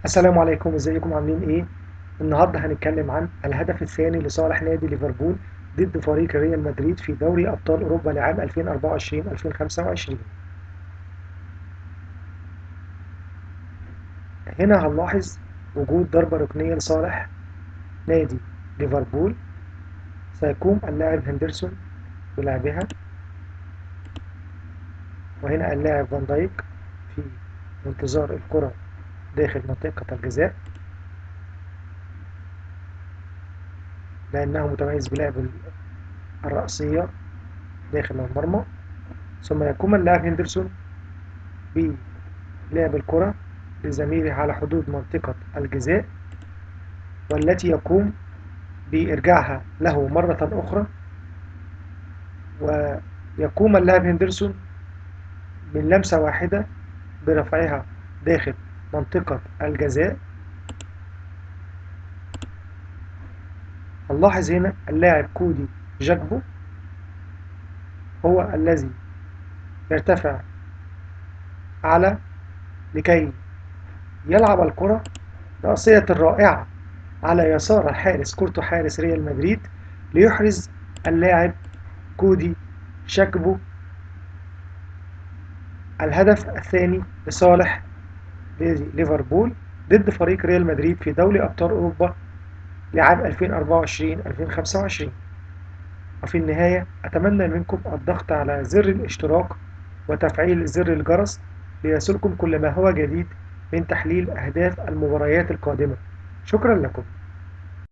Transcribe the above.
السلام عليكم، ازيكم عاملين ايه؟ النهارده هنتكلم عن الهدف الثاني لصالح نادي ليفربول ضد فريق ريال مدريد في دوري ابطال اوروبا لعام 2024-2025. هنا هنلاحظ وجود ضربة ركنية لصالح نادي ليفربول. سيقوم اللاعب هندرسون بلعبها، وهنا اللاعب فان دايك في انتظار الكرة داخل منطقة الجزاء، لأنه متميز بلعب الرأسية داخل المرمى. ثم يقوم اللاعب هندرسون بلعب الكرة لزميله على حدود منطقة الجزاء، والتي يقوم بإرجاعها له مرة أخرى، ويقوم اللاعب هندرسون من لمسة واحدة برفعها داخل منطقة الجزاء. هنلاحظ هنا اللاعب كودي جاكبو هو الذي يرتفع أعلى لكي يلعب الكرة رأسية رائعة على يسار الحارس كورتو، حارس ريال مدريد، ليحرز اللاعب كودي شاكبو الهدف الثاني لصالح ليفربول ضد فريق ريال مدريد في دوري أبطال أوروبا لعام 2024-2025. وفي النهاية أتمنى منكم الضغط على زر الاشتراك وتفعيل زر الجرس ليصلكم كل ما هو جديد من تحليل أهداف المباريات القادمة. شكرا لكم.